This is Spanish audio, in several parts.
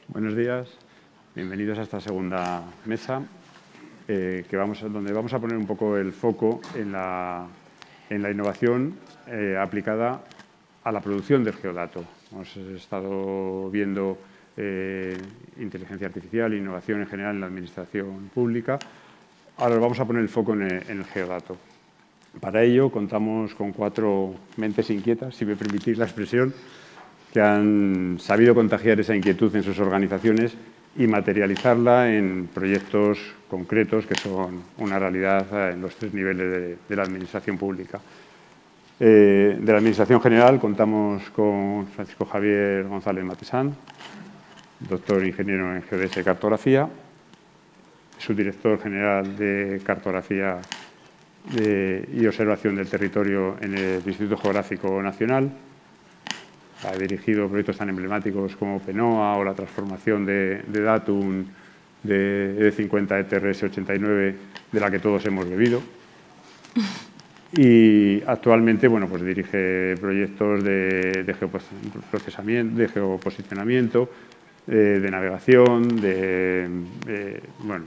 Buenos días, bienvenidos a esta segunda mesa, donde vamos a poner un poco el foco en la innovación aplicada a la producción del geodato. Hemos estado viendo inteligencia artificial e innovación en general en la administración pública. Ahora vamos a poner el foco en el geodato. Para ello contamos con 4 mentes inquietas, si me permitís la expresión, que han sabido contagiar esa inquietud en sus organizaciones y materializarla en proyectos concretos que son una realidad en los 3 niveles de la administración pública. De la Administración General contamos con Francisco Javier González Matesán, doctor ingeniero en Geodesia y Cartografía, subdirector general de Cartografía y Observación del Territorio en el Instituto Geográfico Nacional. Ha dirigido proyectos tan emblemáticos como PENOA o la transformación de Datum de 50 ETRS 89, de la que todos hemos bebido. Y actualmente, bueno, pues dirige proyectos de geoprocesamiento, de geoposicionamiento, de navegación,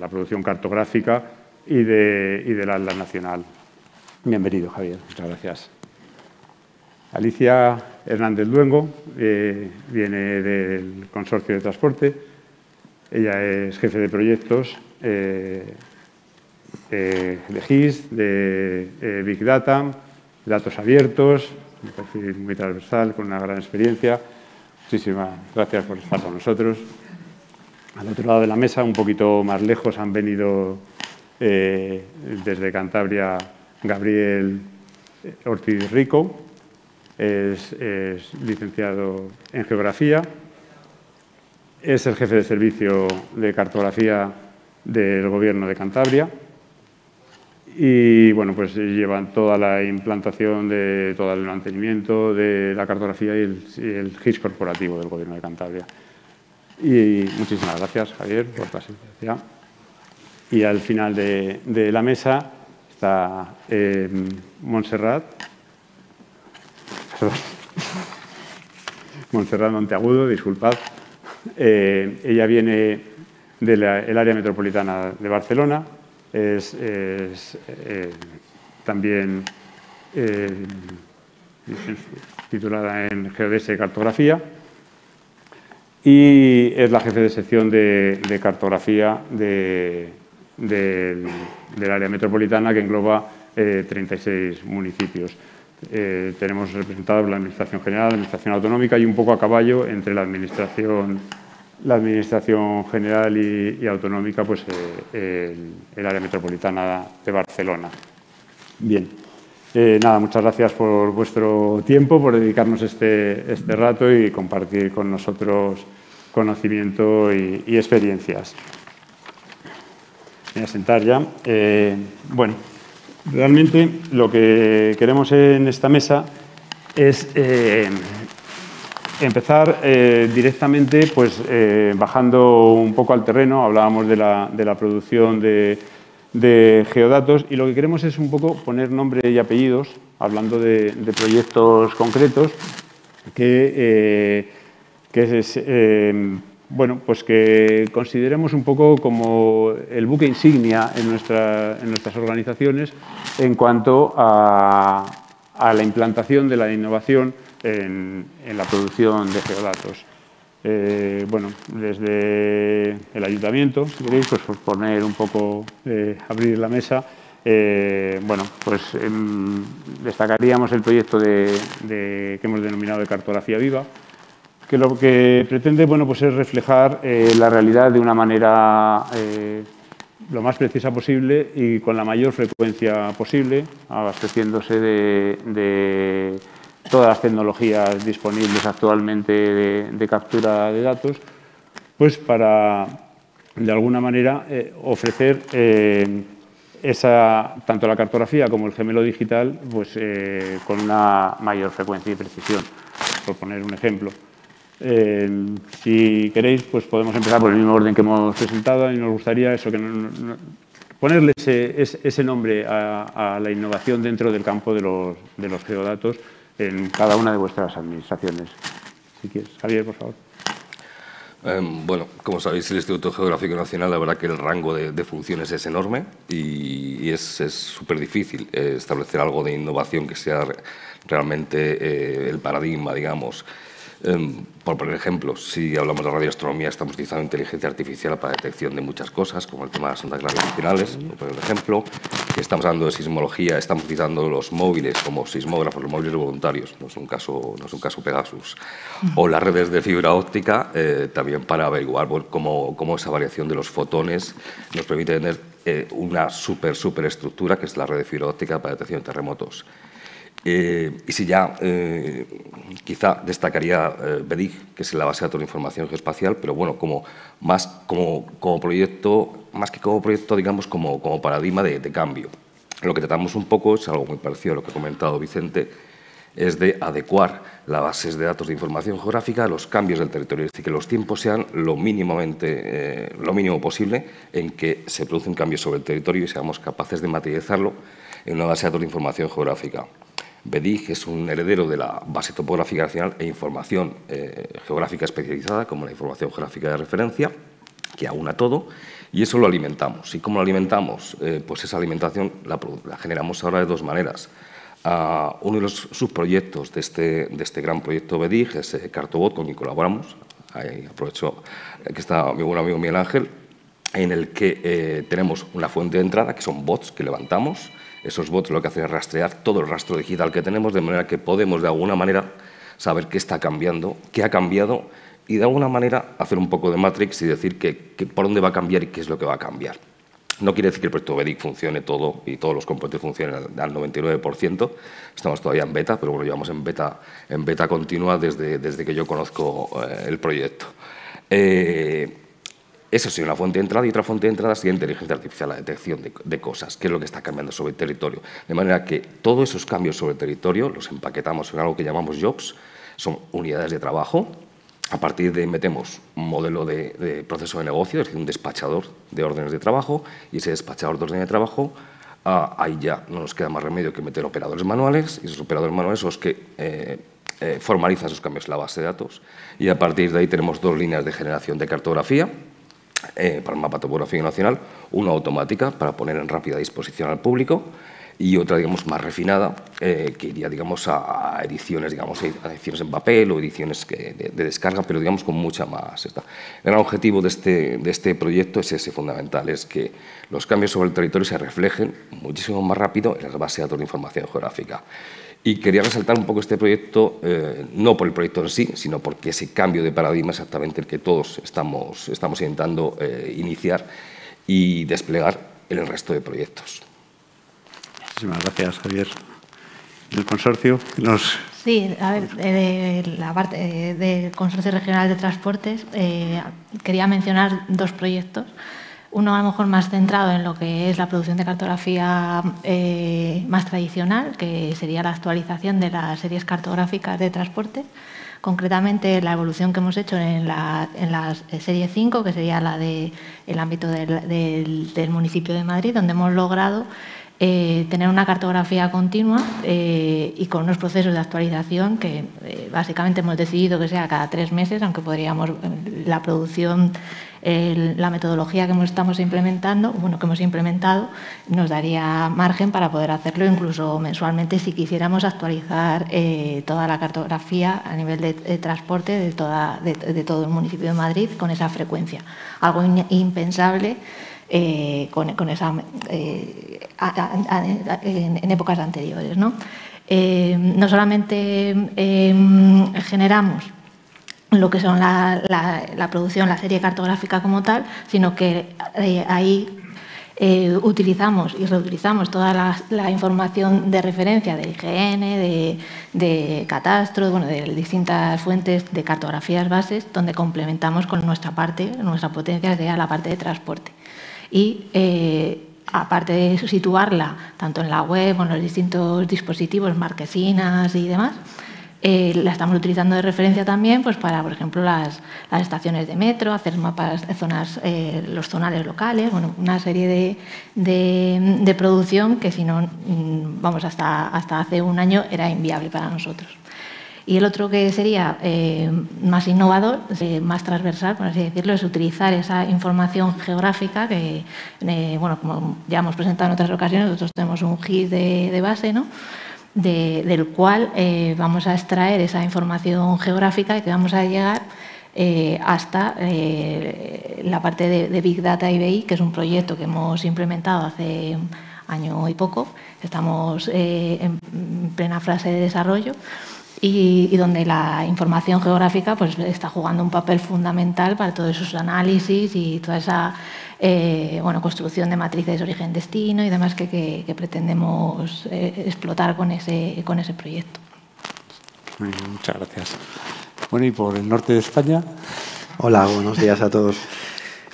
la producción cartográfica y del Atlas Nacional. Bienvenido, Javier. Muchas gracias. Alicia Hernández Luengo viene del Consorcio de Transporte. Ella es jefe de proyectos de GIS, de Big Data, datos abiertos, un perfil muy transversal, con una gran experiencia. Muchísimas gracias por estar con nosotros. Al otro lado de la mesa, un poquito más lejos, han venido desde Cantabria Gabriel Ortiz Rico. Es licenciado en Geografía. Es el jefe de servicio de cartografía del Gobierno de Cantabria. Y, bueno, pues llevan toda la implantación de todo el mantenimiento de la cartografía y el GIS corporativo del Gobierno de Cantabria. Y muchísimas gracias, Javier, por tu asistencia. Y al final de la mesa está Montserrat Monteagudo, disculpad. Ella viene del área metropolitana de Barcelona. Es también titulada en Geodesia y Cartografía y es la jefe de sección de cartografía del área metropolitana, que engloba 36 municipios. Tenemos representados la Administración General, la Administración Autonómica y un poco a caballo entre la Administración General y Autonómica, pues el área metropolitana de Barcelona. Bien, nada, muchas gracias por vuestro tiempo, por dedicarnos este rato y compartir con nosotros conocimiento y experiencias. Voy a sentar ya. Bueno, realmente lo que queremos en esta mesa es empezar directamente, pues, bajando un poco al terreno. Hablábamos de la producción de geodatos y lo que queremos es un poco poner nombre y apellidos, hablando de proyectos concretos bueno, pues que consideremos un poco como el buque insignia en nuestras organizaciones en cuanto a la implantación de la innovación en la producción de geodatos. Bueno, desde el ayuntamiento, si queréis, pues por poner un poco, abrir la mesa, bueno, pues destacaríamos el proyecto que hemos denominado de cartografía viva, que lo que pretende, bueno, pues es reflejar la realidad de una manera lo más precisa posible y con la mayor frecuencia posible, abasteciéndose de todas las tecnologías disponibles actualmente de captura de datos, pues para, de alguna manera, ofrecer tanto la cartografía como el gemelo digital, pues con una mayor frecuencia y precisión. Por poner un ejemplo, Si queréis, pues podemos empezar por el mismo orden que hemos presentado y nos gustaría eso, ponerle ese nombre a la innovación dentro del campo de los geodatos en cada una de vuestras administraciones. Si quieres, Javier, por favor. Bueno, como sabéis, el Instituto Geográfico Nacional, la verdad que el rango de funciones es enorme y es súper difícil establecer algo de innovación que sea realmente el paradigma, digamos. Por poner ejemplos, si hablamos de radioastronomía, estamos utilizando inteligencia artificial para detección de muchas cosas, como el tema de las ondas gravitacionales, por poner un ejemplo. Si estamos hablando de sismología, estamos utilizando los móviles como sismógrafos, los móviles voluntarios, no es un caso Pegasus. O las redes de fibra óptica, también para averiguar cómo esa variación de los fotones nos permite tener una superestructura, que es la red de fibra óptica para detección de terremotos. Y si ya, quizá destacaría BEDIG, que es la base de datos de información geoespacial, pero bueno, como proyecto, más que como proyecto, digamos, como paradigma de cambio. Lo que tratamos un poco es algo muy parecido a lo que ha comentado Vicente, es de adecuar las bases de datos de información geográfica a los cambios del territorio, es decir, que los tiempos sean lo mínimo posible en que se produce un cambio sobre el territorio y seamos capaces de materializarlo en una base de datos de información geográfica. BEDIG es un heredero de la base topográfica nacional e información geográfica especializada, como la información geográfica de referencia, que aúna todo, y eso lo alimentamos. ¿Y cómo lo alimentamos? Pues esa alimentación la generamos ahora de dos maneras. Uno de los subproyectos de este gran proyecto BEDIG es Cartobot, con quien colaboramos. Ahí aprovecho que está mi buen amigo Miguel Ángel, en el que tenemos una fuente de entrada, que son bots que levantamos. Esos bots lo que hacen es rastrear todo el rastro digital que tenemos, de manera que podemos, de alguna manera, saber qué está cambiando, qué ha cambiado, y de alguna manera hacer un poco de Matrix y decir por dónde va a cambiar y qué es lo que va a cambiar. No quiere decir que el proyecto BEDIG funcione todo y todos los componentes funcionen al 99%. Estamos todavía en beta, pero bueno, llevamos en beta continua desde que yo conozco el proyecto. Eso sí, una fuente de entrada, y otra fuente de entrada sería inteligencia artificial, la detección de cosas, qué es lo que está cambiando sobre el territorio. De manera que todos esos cambios sobre el territorio los empaquetamos en algo que llamamos jobs, son unidades de trabajo. A partir de ahí metemos un modelo de proceso de negocio, es decir, un despachador de órdenes de trabajo, y ese despachador de órdenes de trabajo, ahí ya no nos queda más remedio que meter operadores manuales, y esos operadores manuales son los que formalizan esos cambios en la base de datos. Y a partir de ahí tenemos dos líneas de generación de cartografía, para el mapa topográfico nacional, una automática para poner en rápida disposición al público y otra, digamos, más refinada, que iría, digamos, a ediciones, digamos, a ediciones en papel o ediciones de descarga, pero, digamos, con mucha más. El gran objetivo de este proyecto es ese fundamental, es que los cambios sobre el territorio se reflejen muchísimo más rápido en las bases de datos de información geográfica. Y quería resaltar un poco este proyecto, no por el proyecto en sí, sino porque ese cambio de paradigma es exactamente el que todos estamos intentando iniciar y desplegar en el resto de proyectos. Muchísimas gracias, Javier. ¿El consorcio? Sí, a ver, la parte del Consorcio Regional de Transportes, quería mencionar dos proyectos. Uno a lo mejor más centrado en lo que es la producción de cartografía más tradicional, que sería la actualización de las series cartográficas de transporte. Concretamente, la evolución que hemos hecho en la serie 5, que sería la del ámbito del municipio de Madrid, donde hemos logrado tener una cartografía continua y con unos procesos de actualización que básicamente hemos decidido que sea cada 3 meses, aunque podríamos, la producción, la metodología que hemos implementado, nos daría margen para poder hacerlo incluso mensualmente si quisiéramos actualizar toda la cartografía a nivel de transporte de todo el municipio de Madrid con esa frecuencia. Algo impensable en épocas anteriores, ¿no? No solamente generamos lo que son la producción, la serie cartográfica como tal, sino que ahí utilizamos y reutilizamos toda la información de referencia del IGN, de catastro, bueno, de distintas fuentes de cartografías bases, donde complementamos con nuestra potencia, sería la parte de transporte. Y aparte de situarla tanto en la web, en los distintos dispositivos, marquesinas y demás, la estamos utilizando de referencia también pues, para, por ejemplo, las estaciones de metro, hacer mapas de zonas, los zonales locales, bueno, una serie de producción que si no, vamos, hasta hace un año era inviable para nosotros. Y el otro que sería más innovador, más transversal, por así decirlo, es utilizar esa información geográfica que, bueno, como ya hemos presentado en otras ocasiones, nosotros tenemos un GIS de base, ¿no? Del cual vamos a extraer esa información geográfica y que vamos a llegar hasta la parte de Big Data y BI, que es un proyecto que hemos implementado hace un año y poco. Estamos en plena fase de desarrollo y donde la información geográfica pues, está jugando un papel fundamental para todos esos análisis y toda esa bueno, construcción de matrices de origen-destino y demás que pretendemos explotar con ese proyecto. Muy bien, muchas gracias. Bueno, y por el norte de España. Hola, buenos días a todos.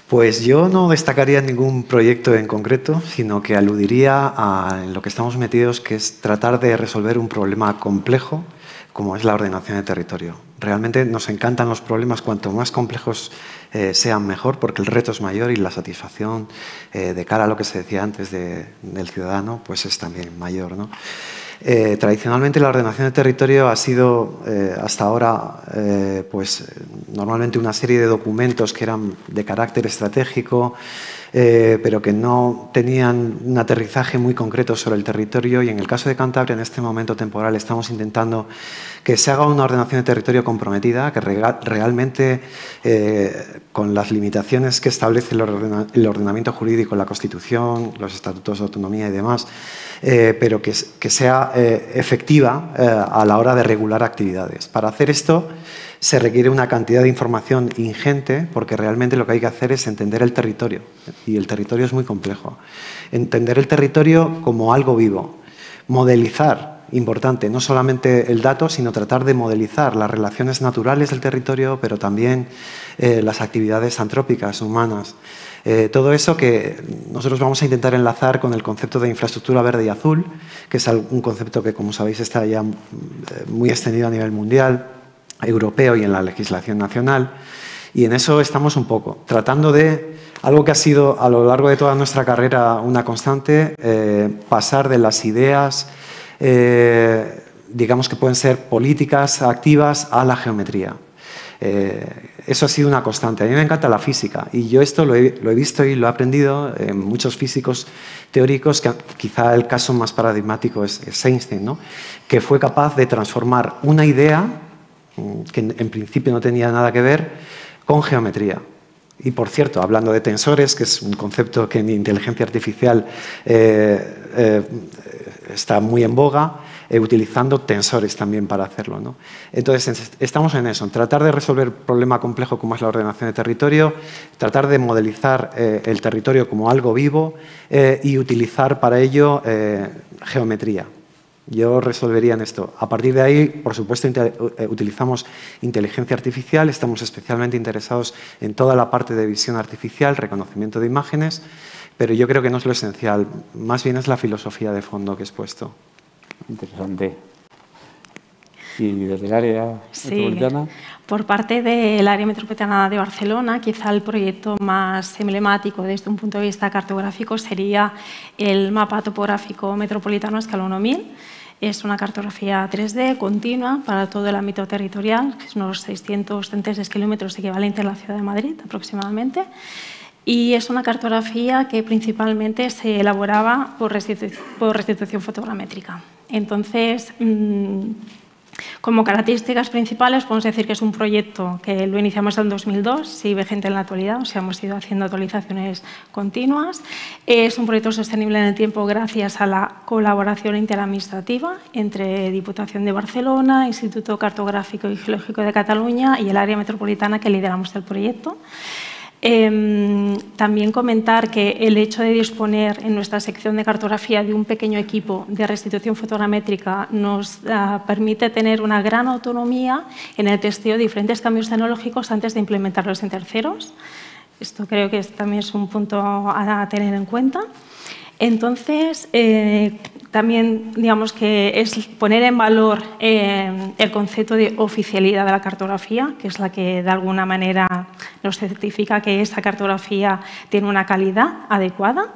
Pues yo no destacaría ningún proyecto en concreto, sino que aludiría a lo que estamos metidos, que es tratar de resolver un problema complejo como es la ordenación de territorio. Realmente nos encantan los problemas, cuanto más complejos sean mejor, porque el reto es mayor y la satisfacción de cara a lo que se decía antes del ciudadano pues es también mayor, ¿no? Tradicionalmente la ordenación de territorio ha sido hasta ahora pues normalmente una serie de documentos que eran de carácter estratégico, pero que no tenían un aterrizaje muy concreto sobre el territorio, y en el caso de Cantabria en este momento temporal estamos intentando que se haga una ordenación de territorio comprometida, que realmente con las limitaciones que establece el ordenamiento jurídico, la Constitución, los estatutos de autonomía y demás, pero que sea efectiva a la hora de regular actividades. Para hacer esto se requiere una cantidad de información ingente, porque realmente lo que hay que hacer es entender el territorio, y el territorio es muy complejo. Entender el territorio como algo vivo, modelizar, importante, no solamente el dato, sino tratar de modelizar las relaciones naturales del territorio, pero también las actividades antrópicas, humanas. Todo eso que nosotros vamos a intentar enlazar con el concepto de infraestructura verde y azul, que es un concepto que, como sabéis, está ya muy extendido a nivel mundial, europeo y en la legislación nacional. Y en eso estamos un poco, tratando de algo que ha sido a lo largo de toda nuestra carrera una constante, pasar de las ideas, digamos que pueden ser políticas activas, a la geometría. Eso ha sido una constante. A mí me encanta la física y yo esto lo he visto y lo he aprendido en muchos físicos teóricos, que quizá el caso más paradigmático es Einstein, ¿no? Que fue capaz de transformar una idea que en principio no tenía nada que ver con geometría. Y por cierto, hablando de tensores, que es un concepto que en inteligencia artificial está muy en boga, utilizando tensores también para hacerlo, ¿no? Entonces, estamos en eso, en tratar de resolver un problema complejo como es la ordenación de territorio, tratar de modelizar el territorio como algo vivo y utilizar para ello geometría. Yo resolvería en esto. A partir de ahí, por supuesto, utilizamos inteligencia artificial, estamos especialmente interesados en toda la parte de visión artificial, reconocimiento de imágenes, pero yo creo que no es lo esencial, más bien es la filosofía de fondo que he expuesto. Interesante. ¿Y desde el área metropolitana? Por parte del área metropolitana de Barcelona, quizá el proyecto más emblemático desde un punto de vista cartográfico sería el mapa topográfico metropolitano a escala 1000. Es una cartografía 3D continua para todo el ámbito territorial, que son unos 636 kilómetros equivalente a la ciudad de Madrid aproximadamente. Y es una cartografía que principalmente se elaboraba por restitución fotogramétrica. Entonces, como características principales, podemos decir que es un proyecto que lo iniciamos en 2002, sigue vigente en la actualidad, o sea, hemos ido haciendo actualizaciones continuas. Es un proyecto sostenible en el tiempo gracias a la colaboración interadministrativa entre Diputación de Barcelona, Instituto Cartográfico y Geológico de Cataluña y el área metropolitana que lideramos el proyecto. También comentar que el hecho de disponer en nuestra sección de cartografía de un pequeño equipo de restitución fotogramétrica nos permite tener una gran autonomía en el testeo de diferentes cambios tecnológicos antes de implementarlos en terceros. Esto creo que también es un punto a tener en cuenta. Entonces, también, digamos que es poner en valor el concepto de oficialidad de la cartografía, que es la que de alguna manera nos certifica que esa cartografía tiene una calidad adecuada.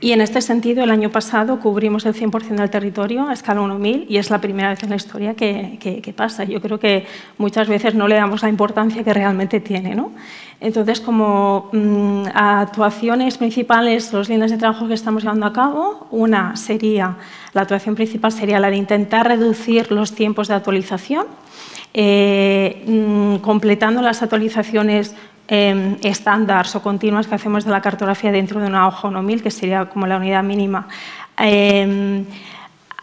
Y en este sentido, el año pasado cubrimos el 100% del territorio a escala 1000 y es la primera vez en la historia que pasa. Yo creo que muchas veces no le damos la importancia que realmente tiene, ¿no? Entonces, como actuaciones principales, las líneas de trabajo que estamos llevando a cabo, la actuación principal sería la de intentar reducir los tiempos de actualización, completando las actualizaciones estándares o continuas que hacemos de la cartografía dentro de una hoja 1000, que sería como la unidad mínima,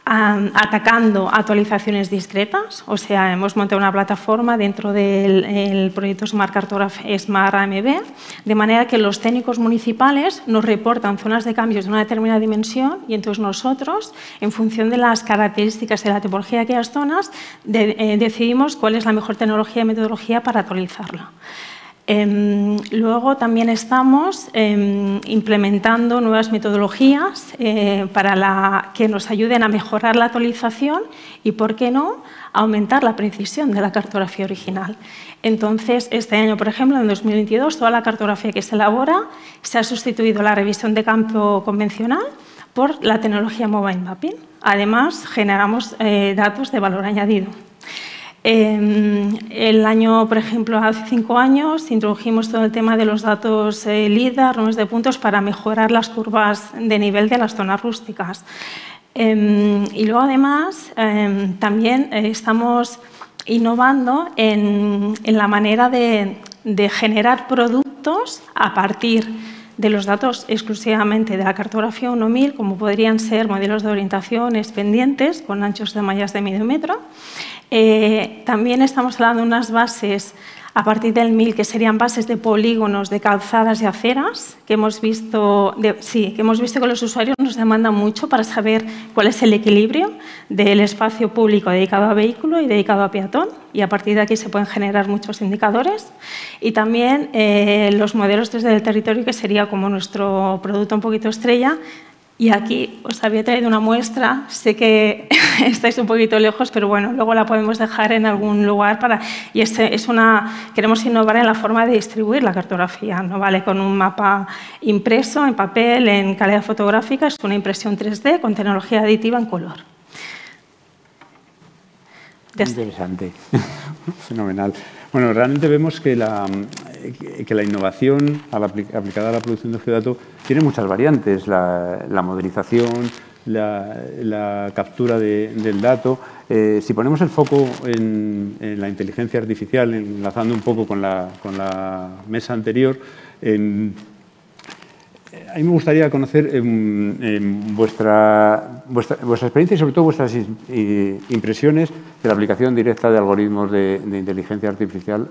atacando actualizaciones discretas. O sea, hemos montado una plataforma dentro del proyecto Smart AMB, de manera que los técnicos municipales nos reportan zonas de cambios de una determinada dimensión y entonces nosotros, en función de las características de la tipología de aquellas zonas, decidimos cuál es la mejor tecnología y metodología para actualizarla. Luego también estamos implementando nuevas metodologías para que nos ayuden a mejorar la actualización y, ¿por qué no?, aumentar la precisión de la cartografía original. Entonces, este año, por ejemplo, en 2022, toda la cartografía que se elabora se ha sustituido la revisión de campo convencional por la tecnología Mobile Mapping. Además, generamos datos de valor añadido. El año, por ejemplo, hace 5 años, introdujimos todo el tema de los datos LIDAR, nubes de puntos, para mejorar las curvas de nivel de las zonas rústicas. Y luego, además, también estamos innovando en la manera de generar productos a partir de los datos exclusivamente de la cartografía 1000, como podrían ser modelos de orientaciones pendientes con anchos de mallas de medio metro. También estamos hablando de unas bases a partir del 1000, que serían bases de polígonos de calzadas y aceras, que hemos visto que los usuarios nos demandan mucho para saber cuál es el equilibrio del espacio público dedicado a vehículo y dedicado a peatón, y a partir de aquí se pueden generar muchos indicadores. Y también los modelos 3D del territorio, que sería como nuestro producto un poquito estrella. Y aquí os había traído una muestra, sé que estáis un poquito lejos, pero bueno, luego la podemos dejar en algún lugar queremos innovar en la forma de distribuir la cartografía, no vale con un mapa impreso en papel, en calidad fotográfica, es una impresión 3D con tecnología aditiva en color. Interesante, fenomenal. Bueno, realmente vemos que la innovación aplicada a la producción de geodatos tiene muchas variantes. La modelización, la captura del dato. Si ponemos el foco en la inteligencia artificial, enlazando un poco con la mesa anterior, a mí me gustaría conocer vuestra experiencia y sobre todo vuestras impresiones de la aplicación directa de algoritmos de inteligencia artificial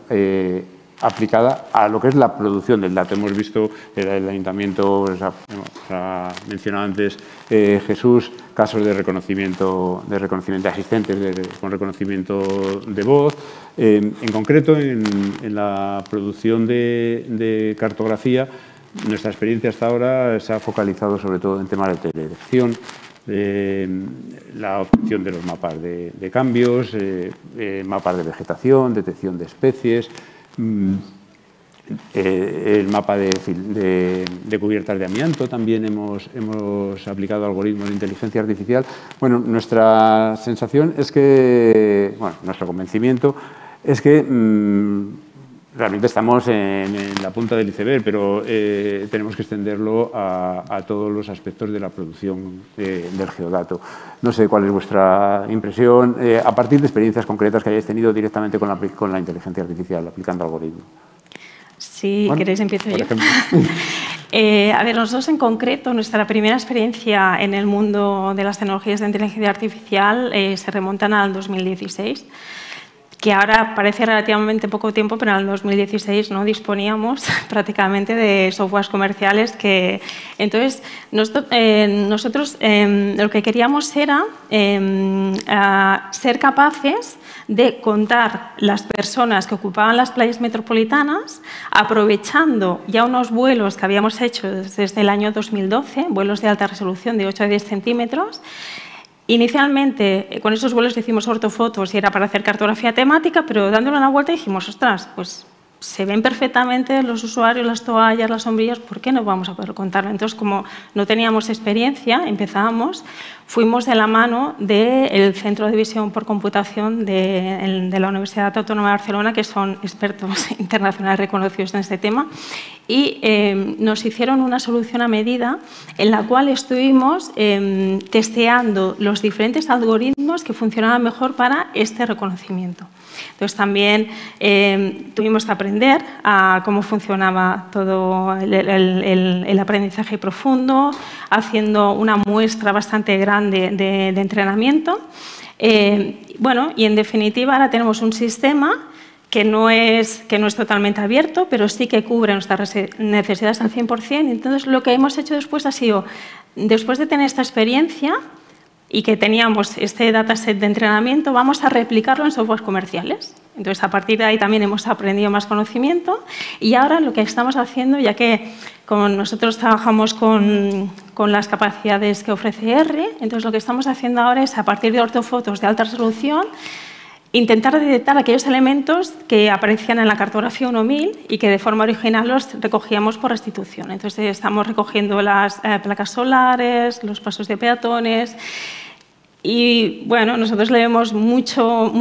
aplicada a lo que es la producción del dato. Hemos visto el ayuntamiento, ha mencionado antes Jesús, casos de reconocimiento de asistentes con reconocimiento de voz. En concreto, en la producción de cartografía, nuestra experiencia hasta ahora se ha focalizado sobre todo en temas de teledetección, la obtención de los mapas de cambios, mapas de vegetación, detección de especies, el mapa de cubiertas de amianto. También hemos aplicado algoritmos de inteligencia artificial. Bueno, nuestra sensación es que, nuestro convencimiento es que realmente estamos en la punta del iceberg, pero tenemos que extenderlo a todos los aspectos de la producción del geodato. No sé cuál es vuestra impresión, a partir de experiencias concretas que hayáis tenido directamente con la inteligencia artificial, aplicando algoritmos. Si queréis, empiezo yo. A ver, nosotros en concreto, nuestra primera experiencia en el mundo de las tecnologías de inteligencia artificial se remontan al 2016. que ahora parece relativamente poco tiempo, pero en el 2016 no disponíamos prácticamente de softwares comerciales. Entonces, nosotros lo que queríamos era ser capaces de contar las personas que ocupaban las playas metropolitanas, aprovechando ya unos vuelos que habíamos hecho desde el año 2012, vuelos de alta resolución de 8 a 10 centímetros. Inicialmente, con esos vuelos hicimos ortofotos y era para hacer cartografía temática, pero dándole una vuelta dijimos, ostras, pues se ven perfectamente los usuarios, las toallas, las sombrillas, ¿por qué no vamos a poder contarlo? Entonces, como no teníamos experiencia, fuimos de la mano del Centro de Visión por Computación de la Universidad Autónoma de Barcelona, que son expertos internacionales reconocidos en este tema, y nos hicieron una solución a medida en la cual estuvimos testeando los diferentes algoritmos que funcionaban mejor para este reconocimiento. Entonces, también tuvimos que aprender a cómo funcionaba todo el aprendizaje profundo, haciendo una muestra bastante grande de entrenamiento. Bueno, y en definitiva, ahora tenemos un sistema que no es totalmente abierto, pero sí que cubre nuestras necesidades al 100%. Entonces, lo que hemos hecho después ha sido, después de tener esta experiencia, y que teníamos este dataset de entrenamiento, vamos a replicarlo en softwares comerciales. Entonces, a partir de ahí también hemos aprendido más conocimiento y ahora lo que estamos haciendo, ya que como nosotros trabajamos con las capacidades que ofrece R, entonces lo que estamos haciendo ahora es, a partir de ortofotos de alta resolución, intentar detectar aquellos elementos que aparecían en la cartografía 1000 y que de forma original los recogíamos por restitución. Entonces, estamos recogiendo las placas solares, los pasos de peatones y, bueno, nosotros le vemos mucho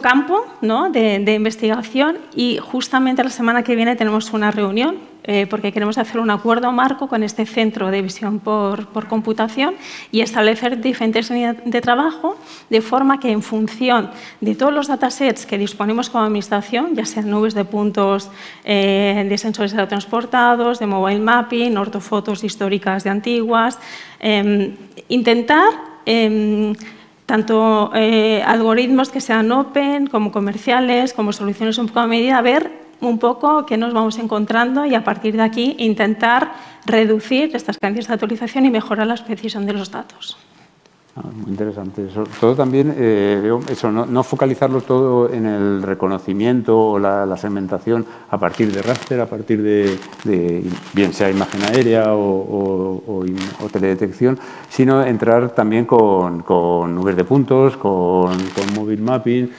campo, ¿no?, de investigación y justamente la semana que viene tenemos una reunión porque queremos hacer un acuerdo marco con este centro de visión por computación y establecer diferentes líneas de trabajo de forma que en función de todos los datasets que disponemos como administración, ya sean nubes de puntos de sensores aerotransportados, de mobile mapping, ortofotos históricas de antiguas, intentar tanto algoritmos que sean open, como comerciales, como soluciones un poco a medida, ver un poco qué nos vamos encontrando y a partir de aquí intentar reducir estas cadencias de actualización y mejorar la precisión de los datos. Muy interesante. Todo también, eso, no focalizarlo todo en el reconocimiento o la segmentación a partir de raster, a partir de bien sea imagen aérea o teledetección, sino entrar también con nubes de puntos, con mobile mapping,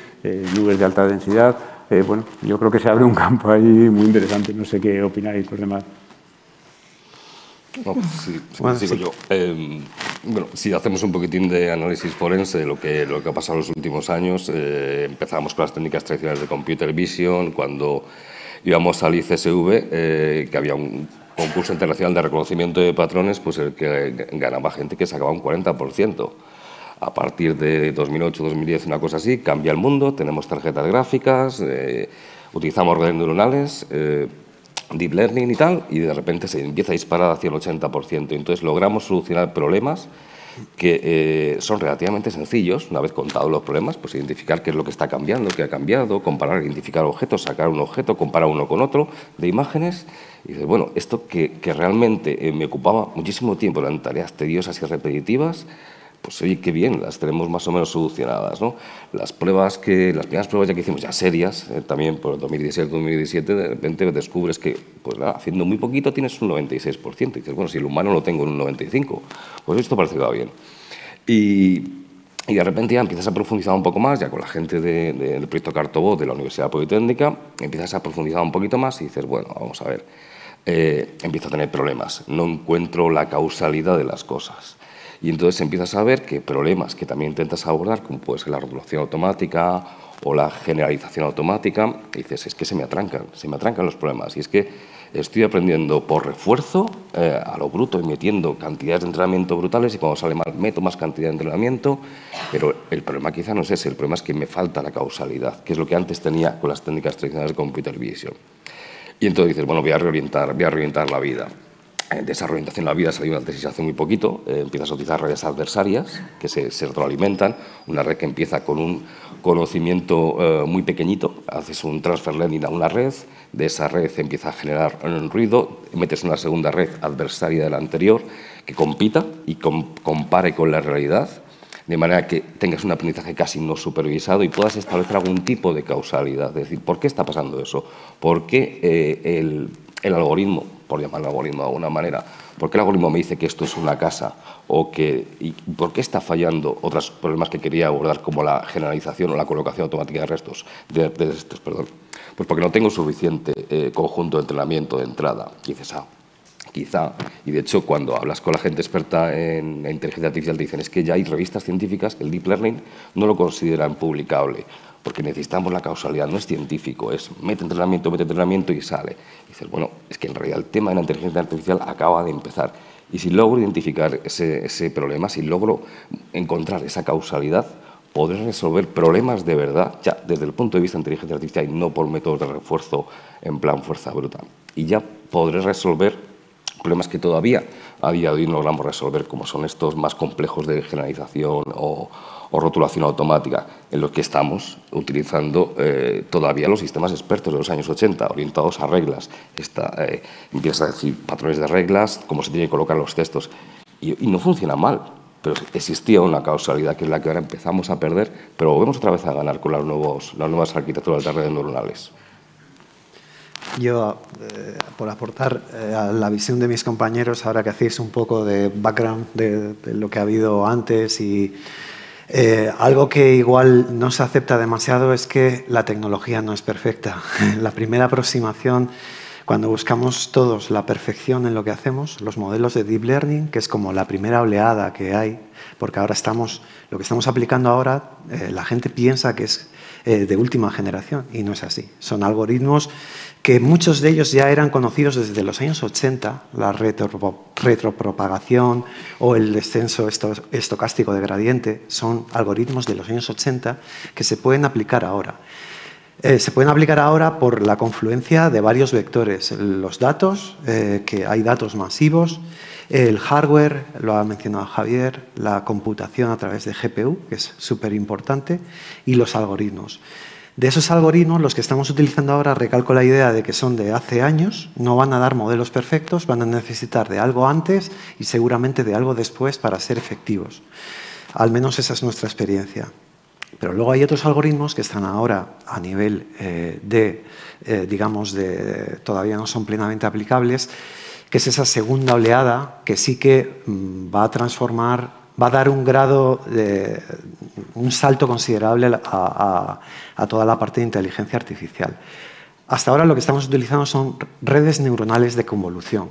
nubes de alta densidad. Bueno, yo creo que se abre un campo ahí muy interesante. No sé qué opináis los demás. No, sigo yo. Bueno, si hacemos un poquitín de análisis forense de lo que ha pasado en los últimos años, empezamos con las técnicas tradicionales de computer vision, cuando íbamos al ICSV, que había un concurso internacional de reconocimiento de patrones, pues el que ganaba gente que sacaba un 40%. A partir de 2008-2010, una cosa así, cambia el mundo, tenemos tarjetas gráficas, utilizamos redes neuronales, deep learning y tal, y de repente se empieza a disparar hacia el 80%. Entonces logramos solucionar problemas que son relativamente sencillos. Una vez contados los problemas, pues identificar qué es lo que está cambiando, qué ha cambiado, comparar, identificar objetos, sacar un objeto, comparar uno con otro de imágenes. Y dices, bueno, esto que realmente me ocupaba muchísimo tiempo en tareas tediosas y repetitivas, pues oye, qué bien, las tenemos más o menos solucionadas, ¿no? Las primeras pruebas ya que hicimos, ya serias, también por 2017, de repente descubres que, pues nada, haciendo muy poquito tienes un 96%. Y dices, bueno, si el humano lo tengo en un 95%, pues esto parece que va bien. Y de repente ya empiezas a profundizar un poco más, ya con la gente del proyecto Cartobot de la Universidad Politécnica, empiezas a profundizar un poquito más y dices, bueno, vamos a ver, empiezo a tener problemas, no encuentro la causalidad de las cosas. Y entonces empiezas a ver que problemas que también intentas abordar, como puede ser la rotulación automática o la generalización automática, y dices, es que se me atrancan los problemas. Y es que estoy aprendiendo por refuerzo a lo bruto y metiendo cantidades de entrenamiento brutales y cuando sale mal meto más cantidad de entrenamiento, pero el problema quizá no es ese, el problema es que me falta la causalidad, que es lo que antes tenía con las técnicas tradicionales de computer vision. Y entonces dices, bueno, voy a reorientar la vida. De esa orientación en la vida salió una tesis hace muy poquito, empiezas a utilizar redes adversarias que se retroalimentan, una red que empieza con conocimiento muy pequeñito, haces un transfer learning a una red, de esa red empieza a generar un ruido, metes una segunda red adversaria de la anterior que compita y compare con la realidad, de manera que tengas un aprendizaje casi no supervisado y puedas establecer algún tipo de causalidad. Es decir, ¿por qué está pasando eso? ¿Por qué el algoritmo, por llamarlo algoritmo de alguna manera, por qué el algoritmo me dice que esto es una casa? ¿Y por qué está fallando otros problemas que quería abordar, como la generalización o la colocación automática de restos? Pues porque no tengo suficiente conjunto de entrenamiento de entrada. Y dices, quizá, y de hecho cuando hablas con la gente experta en inteligencia artificial te dicen es que ya hay revistas científicas que el deep learning no lo consideran publicable porque necesitamos la causalidad, no es científico, es mete entrenamiento y sale. Y dices, bueno, es que en realidad el tema de la inteligencia artificial acaba de empezar y si logro identificar ese problema, si logro encontrar esa causalidad, podré resolver problemas de verdad, ya desde el punto de vista de inteligencia artificial y no por métodos de refuerzo en plan fuerza bruta. Y ya podré resolver problemas que todavía a día de hoy no logramos resolver, como son estos más complejos de generalización o rotulación automática, en los que estamos utilizando todavía los sistemas expertos de los años 80, orientados a reglas. Empiezas a decir patrones de reglas, cómo se tienen que colocar los textos, y no funciona mal, pero existía una causalidad que es la que ahora empezamos a perder, pero volvemos otra vez a ganar con las nuevas arquitecturas de redes neuronales. Yo, por aportar a la visión de mis compañeros, ahora que hacéis un poco de background de lo que ha habido antes y algo que igual no se acepta demasiado es que la tecnología no es perfecta. La primera aproximación, cuando buscamos todos la perfección en lo que hacemos, los modelos de Deep Learning, que es como la primera oleada que hay, porque ahora lo que estamos aplicando ahora, la gente piensa que es de última generación y no es así. Son algoritmos que muchos de ellos ya eran conocidos desde los años 80, la retropropagación o el descenso estocástico de gradiente, son algoritmos de los años 80 que se pueden aplicar ahora. Se pueden aplicar ahora por la confluencia de varios vectores. Los datos, que hay datos masivos, el hardware, lo ha mencionado Javier, la computación a través de GPU, que es súper importante, y los algoritmos. De esos algoritmos, los que estamos utilizando ahora, recalco la idea de que son de hace años, no van a dar modelos perfectos, van a necesitar de algo antes y seguramente de algo después para ser efectivos. Al menos esa es nuestra experiencia. Pero luego hay otros algoritmos que están ahora a nivel todavía no son plenamente aplicables, que es esa segunda oleada que sí que va a transformar, va a dar un salto considerable a toda la parte de inteligencia artificial. Hasta ahora lo que estamos utilizando son redes neuronales de convolución,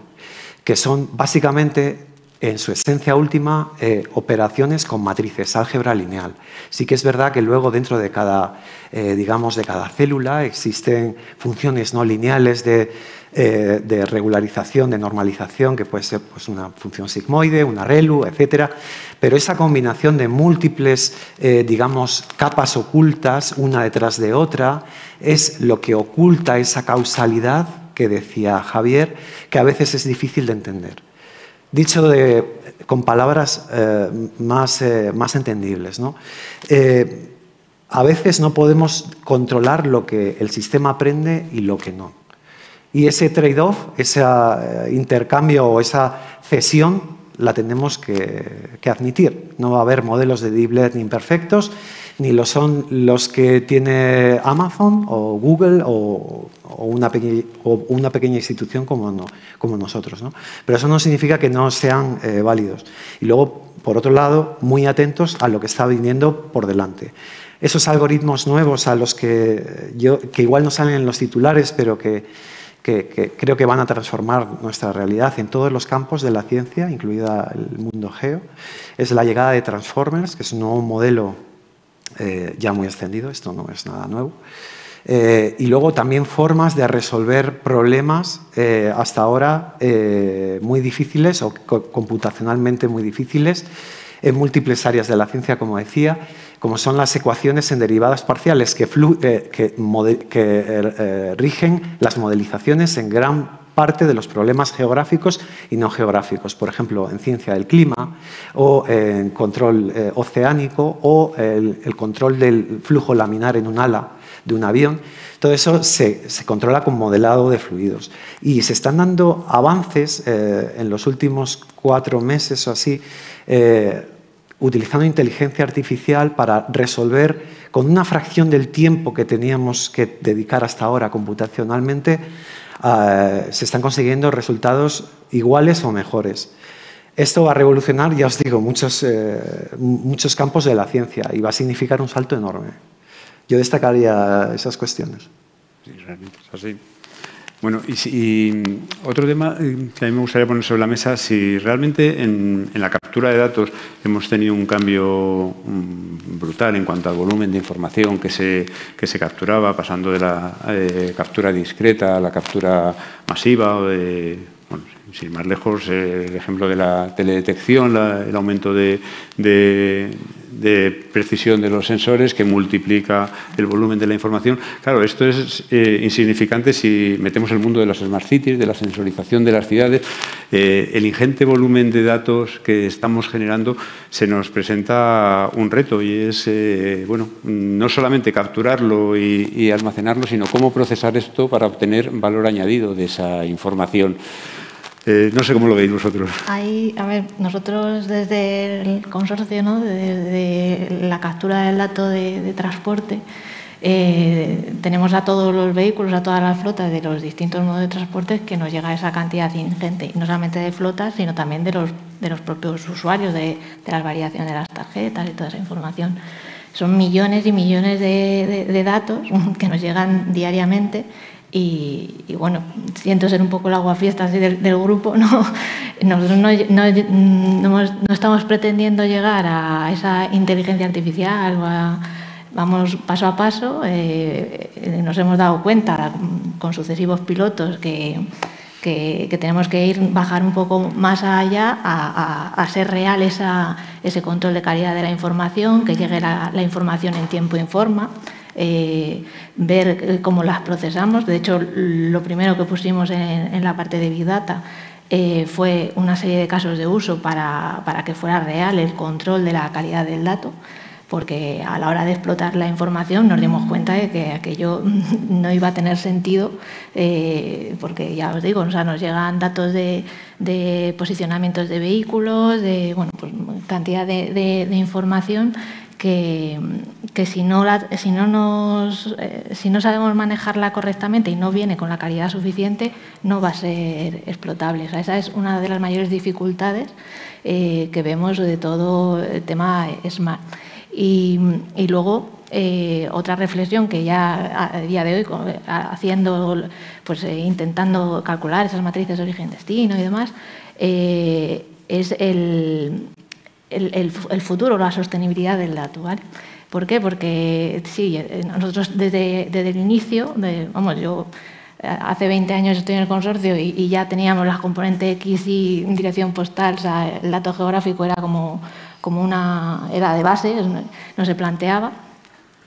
que son básicamente, en su esencia última, operaciones con matrices, álgebra lineal. Sí que es verdad que luego dentro de cada célula existen funciones no lineales de regularización, de normalización, que puede ser pues, una función sigmoide, una ReLU, etc. Pero esa combinación de múltiples, capas ocultas, una detrás de otra, es lo que oculta esa causalidad que decía Javier, que a veces es difícil de entender. Dicho con palabras más entendibles, ¿no? A veces no podemos controlar lo que el sistema aprende y lo que no. Y ese trade-off, ese intercambio o esa cesión la tenemos que admitir. No va a haber modelos de Deep Learning perfectos, ni lo son los que tiene Amazon o Google o una pequeña institución como nosotros, ¿no? Pero eso no significa que no sean válidos. Y luego, por otro lado, muy atentos a lo que está viniendo por delante. Esos algoritmos nuevos a los que igual no salen en los titulares, pero que creo que van a transformar nuestra realidad en todos los campos de la ciencia, incluida el mundo geo, es la llegada de Transformers, que es un nuevo modelo ya muy extendido, esto no es nada nuevo. Y luego también formas de resolver problemas hasta ahora muy difíciles o computacionalmente muy difíciles en múltiples áreas de la ciencia, como decía, como son las ecuaciones en derivadas parciales que rigen las modelizaciones en gran parte de los problemas geográficos y no geográficos. Por ejemplo, en ciencia del clima o en control oceánico o el control del flujo laminar en un ala de un avión. Todo eso se controla con modelado de fluidos. Y se están dando avances en los últimos 4 meses o así, utilizando inteligencia artificial para resolver con una fracción del tiempo que teníamos que dedicar hasta ahora computacionalmente, se están consiguiendo resultados iguales o mejores. Esto va a revolucionar, ya os digo, muchos campos de la ciencia y va a significar un salto enorme. Yo destacaría esas cuestiones. Sí, realmente es así. Bueno, y otro tema que a mí me gustaría poner sobre la mesa, si realmente en la captura de datos hemos tenido un cambio brutal en cuanto al volumen de información que se capturaba, pasando de la captura discreta a la captura masiva, o bueno, sin más lejos, el ejemplo de la teledetección, el aumento de precisión de los sensores que multiplica el volumen de la información. Claro, esto es insignificante si metemos el mundo de las smart cities, de la sensorización de las ciudades. El ingente volumen de datos que estamos generando se nos presenta un reto y es, bueno, no solamente capturarlo y almacenarlo, sino cómo procesar esto para obtener valor añadido de esa información. No sé cómo lo veis vosotros. Ahí, a ver, nosotros desde el consorcio, ¿no?, desde la captura del dato de transporte, tenemos a todos los vehículos, a todas las flotas de los distintos modos de transporte que nos llega esa cantidad ingente, no solamente de flotas, sino también de los propios usuarios, de las variaciones de las tarjetas y toda esa información. Son millones y millones de datos que nos llegan diariamente. Y bueno, siento ser un poco el aguafiestas del grupo, ¿no? Nosotros no estamos pretendiendo llegar a esa inteligencia artificial, vamos paso a paso. Nos hemos dado cuenta con sucesivos pilotos que tenemos que bajar un poco más allá a ser real ese control de calidad de la información, que llegue la información en tiempo y en forma. Ver cómo las procesamos. De hecho, lo primero que pusimos en la parte de Big Data fue una serie de casos de uso para que fuera real el control de la calidad del dato, porque a la hora de explotar la información nos dimos cuenta de que aquello no iba a tener sentido, porque ya os digo, o sea, nos llegan datos de posicionamientos de vehículos, de bueno, pues, cantidad de información que si no sabemos manejarla correctamente y no viene con la calidad suficiente, no va a ser explotable. O sea, esa es una de las mayores dificultades que vemos de todo el tema Smart. Y luego, otra reflexión que ya a día de hoy, haciendo, pues, intentando calcular esas matrices de origen-destino y demás, es el futuro, la sostenibilidad del dato, ¿vale? ¿Por qué? Porque sí, nosotros desde el inicio, yo hace 20 años estoy en el consorcio y ya teníamos las componentes X y dirección postal, o sea, el dato geográfico era como era de base, no se planteaba,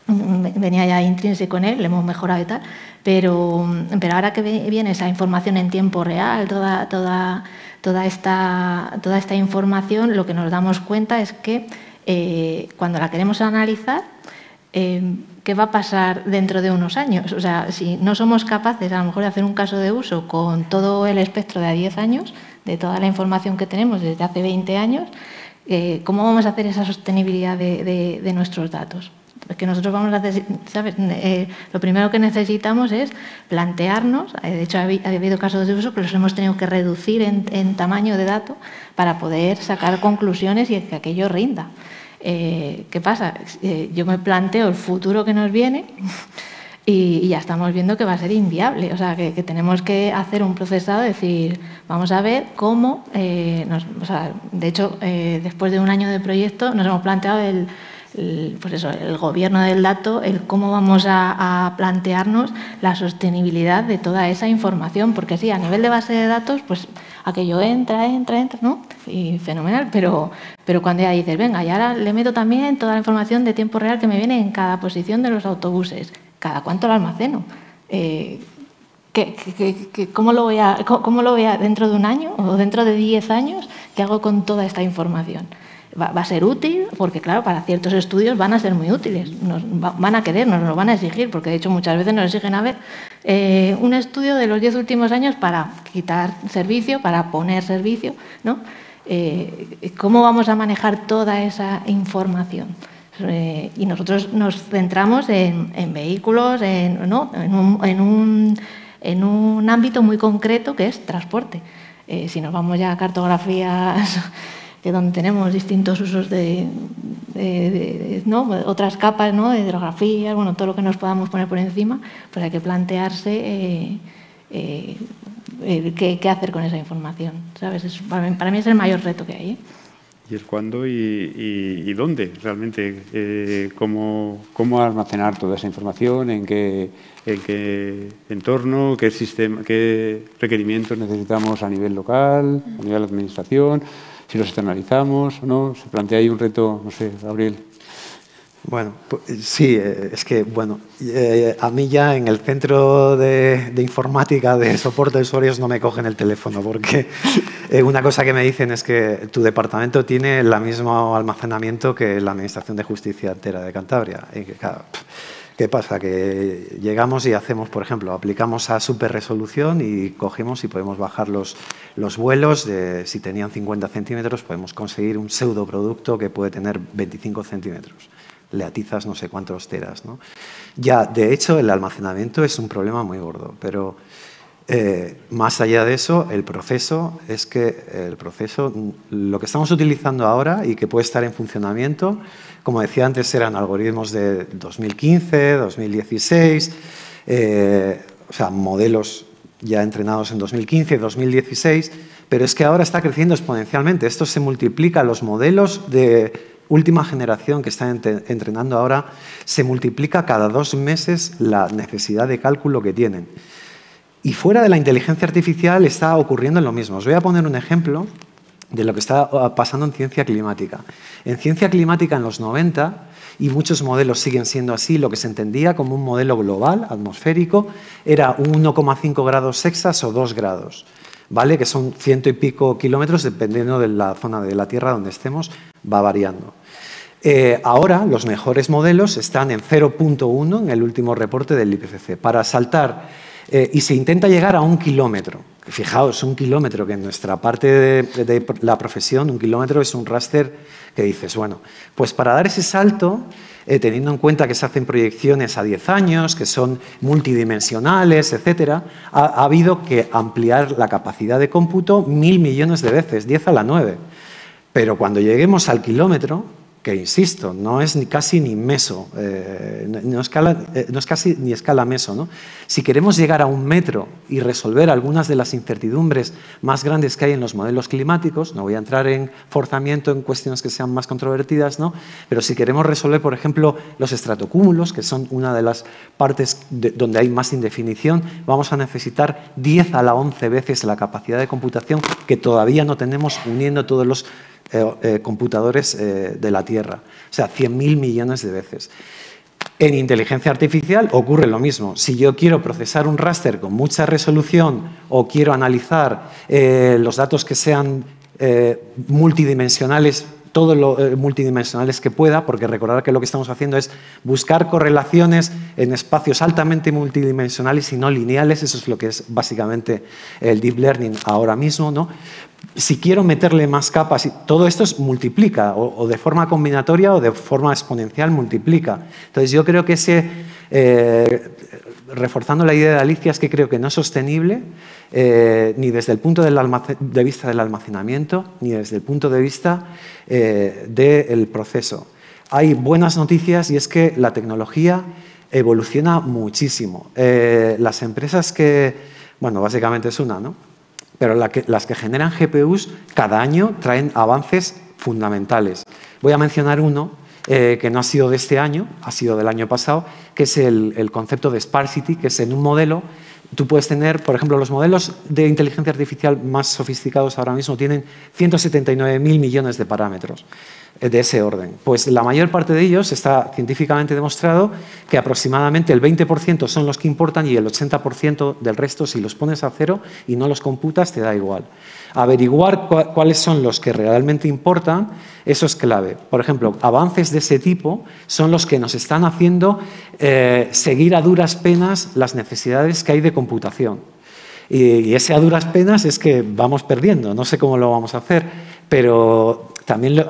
venía ya intrínseco en él, le hemos mejorado y tal, pero ahora que viene esa información en tiempo real, toda esta información, lo que nos damos cuenta es que cuando la queremos analizar, ¿qué va a pasar dentro de unos años? O sea, si no somos capaces a lo mejor de hacer un caso de uso con todo el espectro de a 10 años, de toda la información que tenemos desde hace 20 años, ¿cómo vamos a hacer esa sostenibilidad de nuestros datos? Porque nosotros vamos a hacer, ¿sabes? Lo primero que necesitamos es plantearnos, de hecho ha habido casos de uso que los hemos tenido que reducir en tamaño de dato para poder sacar conclusiones y que aquello rinda. ¿Qué pasa? Yo me planteo el futuro que nos viene y ya estamos viendo que va a ser inviable. O sea, que tenemos que hacer un procesado, decir, vamos a ver cómo, de hecho, después de un año de proyecto nos hemos planteado el gobierno del dato, el cómo vamos a plantearnos la sostenibilidad de toda esa información, porque sí, a nivel de base de datos, pues aquello entra, ¿no? Y fenomenal, pero cuando ya dices, venga, y ahora le meto también toda la información de tiempo real que me viene en cada posición de los autobuses, ¿cada cuánto lo almaceno? ¿cómo lo voy a dentro de un año o dentro de 10 años? ¿Qué hago con toda esta información? ¿Va a ser útil? Porque, claro, para ciertos estudios van a ser muy útiles. Van a querer, nos lo van a exigir, porque de hecho muchas veces nos exigen, a ver, un estudio de los 10 últimos años para quitar servicio, para poner servicio, ¿no? ¿Cómo vamos a manejar toda esa información? Y nosotros nos centramos en vehículos, ¿no? en un ámbito muy concreto que es transporte. Si nos vamos ya a cartografías, que donde tenemos distintos usos ¿no? otras capas, ¿no? de hidrografías, bueno, todo lo que nos podamos poner por encima, pues hay que plantearse qué hacer con esa información, ¿sabes? Para mí es el mayor reto que hay. ¿Y el cuándo y dónde realmente? ¿Cómo almacenar toda esa información? ¿En qué entorno? ¿Qué sistema? ¿Qué requerimientos necesitamos a nivel local, a nivel de administración? Si los externalizamos o no. ¿Se plantea ahí un reto? No sé, Gabriel. Bueno, pues, sí, es que, bueno, a mí ya en el centro de informática de soporte de usuarios no me cogen el teléfono porque una cosa que me dicen es que tu departamento tiene el mismo almacenamiento que la Administración de Justicia entera de Cantabria. Y que, claro, ¿qué pasa? Que llegamos y hacemos, por ejemplo, aplicamos a super resolución y cogemos y podemos bajar los vuelos. Si tenían 50 centímetros, podemos conseguir un pseudoproducto que puede tener 25 centímetros. Le atizas no sé cuántos teras, ¿no? Ya, de hecho, el almacenamiento es un problema muy gordo, pero más allá de eso, el proceso, lo que estamos utilizando ahora y que puede estar en funcionamiento, como decía antes, eran algoritmos de 2015, 2016, o sea, modelos ya entrenados en 2015, 2016, pero es que ahora está creciendo exponencialmente. Esto se multiplica, los modelos de última generación que están entrenando ahora, se multiplica cada 2 meses la necesidad de cálculo que tienen. Y fuera de la inteligencia artificial está ocurriendo lo mismo. Os voy a poner un ejemplo de lo que está pasando en ciencia climática. En ciencia climática en los 90, y muchos modelos siguen siendo así, lo que se entendía como un modelo global, atmosférico, era 1,5 grados sexas o 2 grados, ¿vale? Que son 100 y pico kilómetros, dependiendo de la zona de la Tierra donde estemos, va variando. Ahora los mejores modelos están en 0,1 en el último reporte del IPCC. Para saltar, y se intenta llegar a 1 kilómetro. Fijaos, 1 kilómetro, que en nuestra parte de la profesión, 1 kilómetro es un raster que dices, bueno, pues para dar ese salto, teniendo en cuenta que se hacen proyecciones a 10 años, que son multidimensionales, etcétera, ha habido que ampliar la capacidad de cómputo 1.000 millones de veces, 10 a la 9. Pero cuando lleguemos al kilómetro, que insisto, no es casi ni meso, no es casi ni escala meso, ¿no? Si queremos llegar a 1 metro y resolver algunas de las incertidumbres más grandes que hay en los modelos climáticos, no voy a entrar en forzamiento en cuestiones que sean más controvertidas, ¿no? Pero si queremos resolver, por ejemplo, los estratocúmulos, que son una de las partes donde hay más indefinición, vamos a necesitar 10 a la 11 veces la capacidad de computación que todavía no tenemos uniendo todos los computadores de la Tierra. O sea, 100.000 millones de veces. En inteligencia artificial ocurre lo mismo. Si yo quiero procesar un raster con mucha resolución o quiero analizar los datos que sean multidimensionales, todo lo multidimensionales que pueda, porque recordar que lo que estamos haciendo es buscar correlaciones en espacios altamente multidimensionales y no lineales. Eso es lo que es básicamente el deep learning ahora mismo, ¿no? Si quiero meterle más capas, todo esto multiplica, o de forma combinatoria o de forma exponencial multiplica. Entonces yo creo que reforzando la idea de Alicia, es que creo que no es sostenible ni desde el punto de vista del almacenamiento, ni desde el punto de vista del proceso. Hay buenas noticias y es que la tecnología evoluciona muchísimo. Las empresas que, bueno, básicamente es una, ¿no? Pero las que generan GPUs cada año traen avances fundamentales. Voy a mencionar uno que no ha sido de este año, ha sido del año pasado, que es el concepto de sparsity, que es en un modelo Tú puedes tener, por ejemplo, los modelos de inteligencia artificial más sofisticados ahora mismo tienen 179.000 millones de parámetros de ese orden. Pues la mayor parte de ellos está científicamente demostrado que aproximadamente el 20% son los que importan y el 80% del resto, si los pones a cero y no los computas, te da igual. Averiguar cuáles son los que realmente importan, eso es clave. Por ejemplo, avances de ese tipo son los que nos están haciendo seguir a duras penas las necesidades que hay de computación. Y ese a duras penas es que vamos perdiendo. No sé cómo lo vamos a hacer, pero también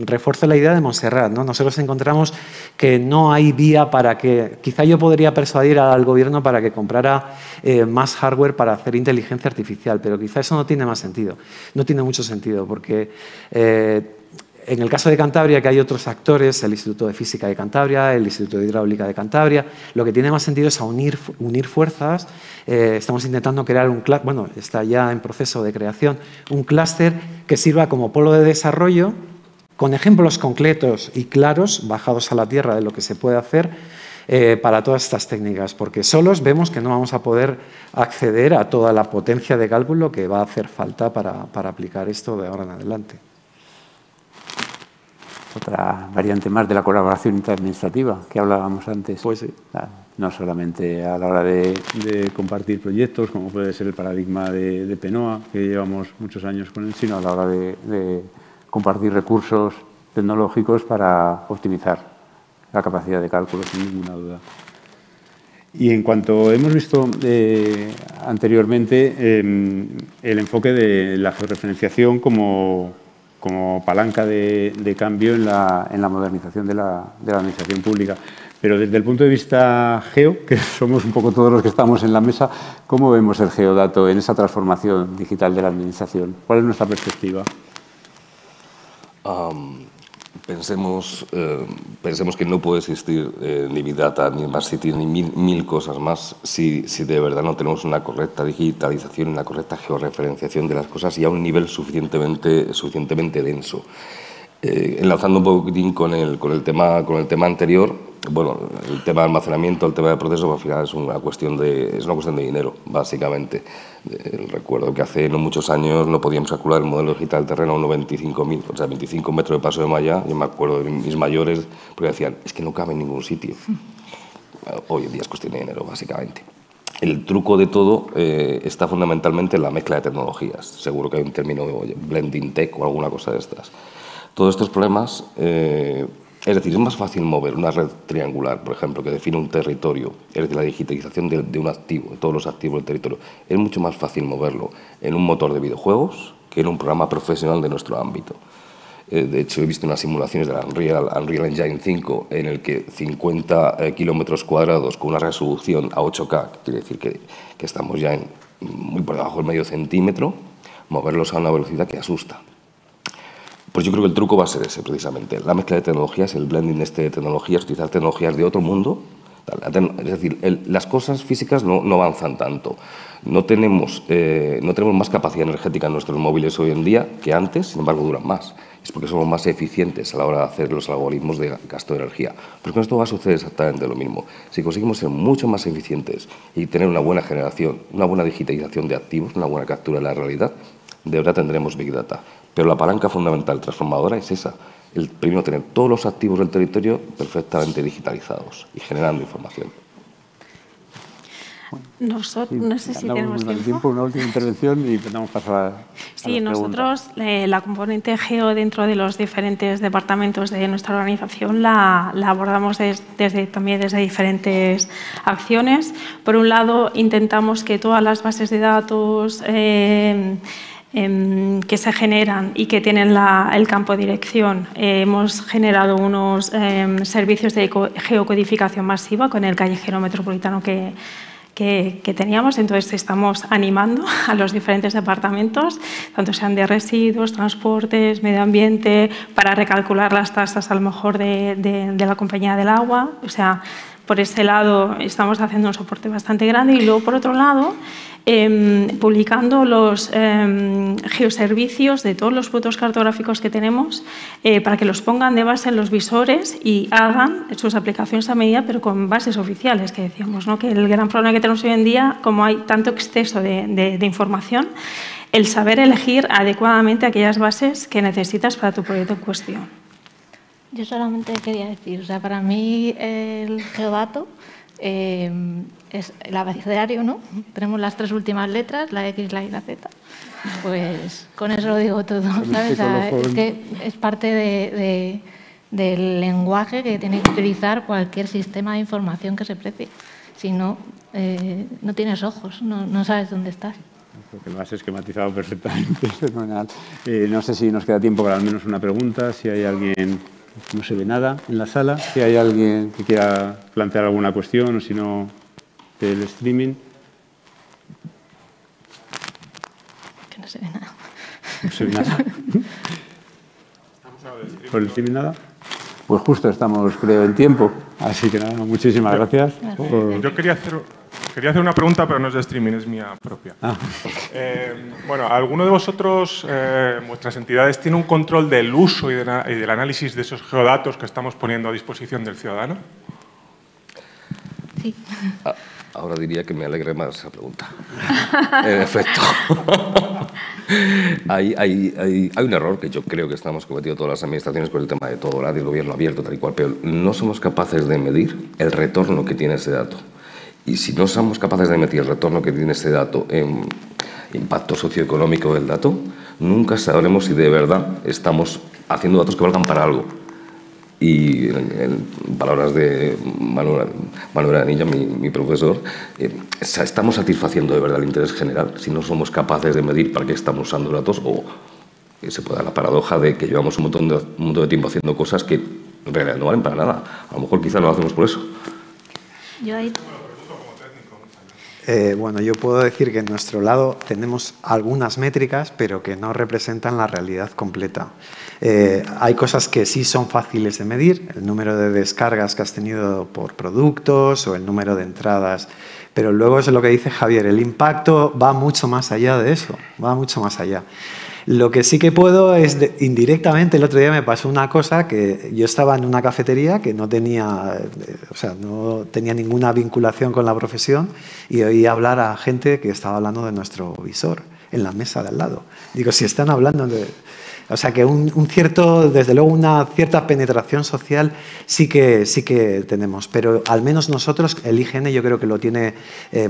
refuerzo la idea de Montserrat, ¿no? Nosotros encontramos que no hay vía para que... Quizá yo podría persuadir al gobierno para que comprara más hardware para hacer inteligencia artificial, pero quizá eso no tiene más sentido. No tiene mucho sentido, porque en el caso de Cantabria, que hay otros actores, el Instituto de Física de Cantabria, el Instituto de Hidráulica de Cantabria, lo que tiene más sentido es unir fuerzas. Estamos intentando crear bueno, está ya en proceso de creación, un clúster que sirva como polo de desarrollo, con ejemplos concretos y claros, bajados a la tierra, de lo que se puede hacer para todas estas técnicas, porque solos vemos que no vamos a poder acceder a toda la potencia de cálculo que va a hacer falta para aplicar esto de ahora en adelante. Otra variante más de la colaboración interadministrativa que hablábamos antes. Pues sí. No solamente a la hora de compartir proyectos, como puede ser el paradigma de PENOA, que llevamos muchos años con él, sino a la hora de compartir recursos tecnológicos para optimizar la capacidad de cálculo, sin ninguna duda. Y en cuanto hemos visto anteriormente, el enfoque de la georreferenciación como palanca de cambio en la modernización de la administración pública. Pero desde el punto de vista geo, que somos un poco todos los que estamos en la mesa, ¿cómo vemos el geodato en esa transformación digital de la administración? ¿Cuál es nuestra perspectiva? Pensemos que no puede existir ni Big Data, ni Smart Cities, ni mil cosas más si de verdad no tenemos una correcta digitalización y una correcta georreferenciación de las cosas y a un nivel suficientemente denso. Enlazando un poquitín con el tema anterior, bueno, el tema de almacenamiento, el tema de procesos, al final es una cuestión de dinero, básicamente. Recuerdo que hace no muchos años no podíamos calcular el modelo digital del terreno a unos 25.000, o sea, 25 metros de paso de malla. Yo me acuerdo de mis mayores, porque decían, es que no cabe en ningún sitio. Hoy en día es cuestión de dinero, básicamente. El truco de todo está fundamentalmente en la mezcla de tecnologías. Seguro que hay un término de blending tech o alguna cosa de estas. Todos estos problemas, es decir, es más fácil mover una red triangular, por ejemplo, que define un territorio, es decir, la digitalización de un activo, de todos los activos del territorio. Es mucho más fácil moverlo en un motor de videojuegos que en un programa profesional de nuestro ámbito. De hecho, he visto unas simulaciones de la Unreal Engine 5 en el que 50 kilómetros cuadrados con una resolución a 8K, quiere decir que estamos ya muy por debajo del medio centímetro, moverlos a una velocidad que asusta. Pues yo creo que el truco va a ser ese, precisamente. La mezcla de tecnologías, el blending de tecnologías, utilizar tecnologías de otro mundo. Es decir, las cosas físicas no avanzan tanto. No tenemos más capacidad energética en nuestros móviles hoy en día que antes, sin embargo duran más. Es porque somos más eficientes a la hora de hacer los algoritmos de gasto de energía. Pero con esto va a suceder exactamente lo mismo. Si conseguimos ser mucho más eficientes y tener una buena generación, una buena digitalización de activos, una buena captura de la realidad, de verdad tendremos Big Data. Pero la palanca fundamental transformadora es esa. El primero, tener todos los activos del territorio perfectamente digitalizados y generando información. Nosotros, no sé si tenemos tiempo. Una última intervención y intentamos pasar a Sí, nosotros la componente geo dentro de los diferentes departamentos de nuestra organización la abordamos también desde diferentes acciones. Por un lado, intentamos que todas las bases de datos que se generan y que tienen el campo de dirección. Hemos generado unos servicios de geocodificación masiva con el callejero metropolitano que teníamos, entonces estamos animando a los diferentes departamentos, tanto sean de residuos, transportes, medio ambiente, para recalcular las tasas a lo mejor de la compañía del agua. O sea, por ese lado estamos haciendo un soporte bastante grande y luego por otro lado publicando los geoservicios de todos los puntos cartográficos que tenemos para que los pongan de base en los visores y hagan sus aplicaciones a medida, pero con bases oficiales, que decíamos, ¿no? Que el gran problema que tenemos hoy en día, como hay tanto exceso de información, el saber elegir adecuadamente aquellas bases que necesitas para tu proyecto en cuestión. Yo solamente quería decir, o sea, para mí el geodato es el abecedario, ¿no? Tenemos las 3 últimas letras, la X, la Y y la Z. Pues con eso lo digo todo, ¿sabes? O sea, es que es parte del lenguaje que tiene que utilizar cualquier sistema de información que se precie. Si no, no tienes ojos, no sabes dónde estás. Porque lo has esquematizado perfectamente. No sé si nos queda tiempo para al menos una pregunta, si hay alguien... No se ve nada en la sala. Si hay alguien que quiera plantear alguna cuestión o si no, del streaming. Que no se ve nada. No se ve nada. ¿Por el streaming nada? Pues justo estamos, creo, en tiempo. Así que nada, muchísimas gracias. Yo quería hacer una pregunta, pero no es de streaming, es mía propia. Bueno, ¿alguno de vosotros, vuestras entidades, tiene un control del uso y del análisis de esos geodatos que estamos poniendo a disposición del ciudadano? Sí. Ahora diría que me alegre más esa pregunta. En efecto. Hay un error que yo creo que estamos cometiendo todas las administraciones con el tema de todo, el gobierno abierto, tal y cual, pero no somos capaces de medir el retorno que tiene ese dato. Y si no somos capaces de medir el retorno que tiene ese dato en impacto socioeconómico del dato, nunca sabremos si de verdad estamos haciendo datos que valgan para algo. Y en palabras de Manuel Anilla, mi profesor, estamos satisfaciendo de verdad el interés general si no somos capaces de medir para qué estamos usando datos, o se puede dar la paradoja de que llevamos un montón de tiempo haciendo cosas que en realidad no valen para nada. A lo mejor quizá no lo hacemos por eso. Yo ahí... Bueno, yo puedo decir que en nuestro lado tenemos algunas métricas, pero que no representan la realidad completa. Hay cosas que sí son fáciles de medir, el número de descargas que has tenido por productos o el número de entradas, pero luego es lo que dice Javier, el impacto va mucho más allá de eso, va mucho más allá. Lo que sí que puedo es, indirectamente, el otro día me pasó una cosa, que yo estaba en una cafetería que no tenía ninguna vinculación con la profesión y oí hablar a gente que estaba hablando de nuestro visor en la mesa de al lado. Digo, si están hablando de... O sea, que desde luego una cierta penetración social sí que tenemos, pero al menos nosotros, el IGN yo creo que lo tiene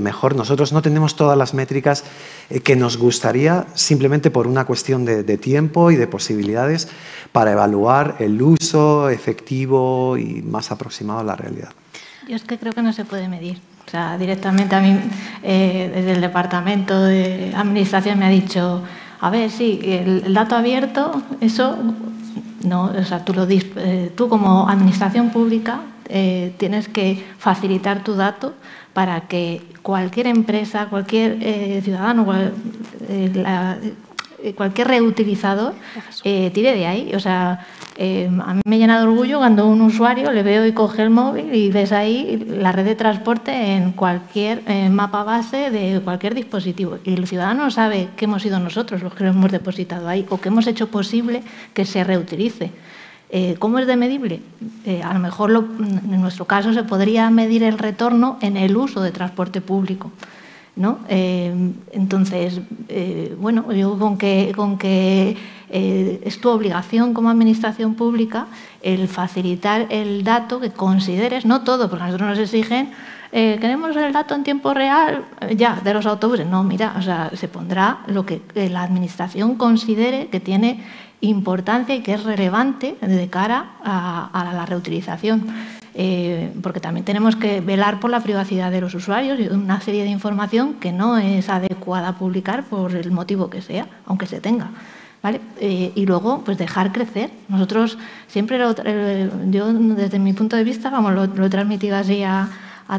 mejor. Nosotros no tenemos todas las métricas que nos gustaría, simplemente por una cuestión de tiempo y de posibilidades para evaluar el uso efectivo y más aproximado a la realidad. Yo es que creo que no se puede medir. O sea, directamente a mí, desde el departamento de administración me ha dicho... A ver, sí, el dato abierto, eso no, o sea, tú como administración pública tienes que facilitar tu dato para que cualquier empresa, cualquier ciudadano, cualquier reutilizador tire de ahí. O sea, a mí me llena de orgullo cuando un usuario le veo y coge el móvil y ves ahí la red de transporte en cualquier mapa base de cualquier dispositivo. Y el ciudadano sabe que hemos sido nosotros los que lo hemos depositado ahí o que hemos hecho posible que se reutilice. ¿Cómo es de medible? A lo mejor en nuestro caso se podría medir el retorno en el uso de transporte público, ¿no? Entonces, bueno, yo con que es tu obligación como administración pública el facilitar el dato que consideres, no todo, porque a nosotros nos exigen queremos el dato en tiempo real ya de los autobuses. No, mira, o sea, se pondrá lo que la administración considere que tiene importancia y que es relevante de cara a la reutilización. Porque también tenemos que velar por la privacidad de los usuarios y una serie de información que no es adecuada a publicar por el motivo que sea, aunque se tenga, ¿vale? Y luego, pues dejar crecer. Nosotros siempre, yo desde mi punto de vista, vamos, lo he transmitido así a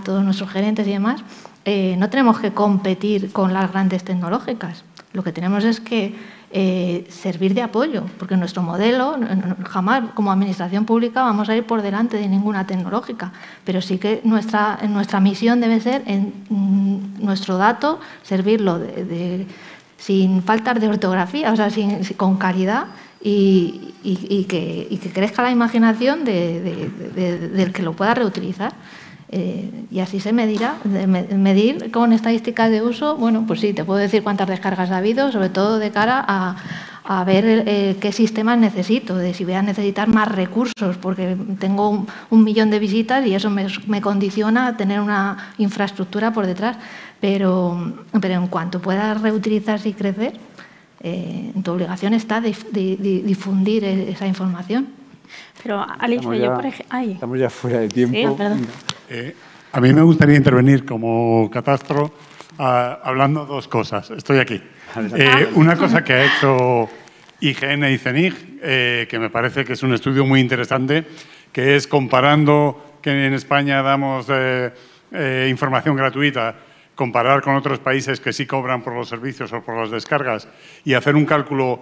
todos nuestros gerentes y demás, no tenemos que competir con las grandes tecnológicas. Lo que tenemos es que servir de apoyo, porque nuestro modelo, jamás como administración pública vamos a ir por delante de ninguna tecnológica, pero sí que nuestra misión debe ser en nuestro dato servirlo sin faltas de ortografía, o sea, con calidad y que crezca la imaginación del que lo pueda reutilizar. Y así se medirá. Medir con estadísticas de uso, bueno, pues sí, te puedo decir cuántas descargas ha habido, sobre todo de cara a ver qué sistemas necesito, de si voy a necesitar más recursos, porque tengo 1 millón de visitas y eso me condiciona a tener una infraestructura por detrás. Pero en cuanto pueda reutilizarse y crecer, tu obligación está de difundir esa información. Pero, Alicia, estamos ya fuera de tiempo. Sí, perdón. A mí me gustaría intervenir como catastro hablando 2 cosas. Estoy aquí. Una cosa que ha hecho IGN y CENIG, que me parece que es un estudio muy interesante, que es comparando que en España damos información gratuita, comparar con otros países que sí cobran por los servicios o por las descargas y hacer un cálculo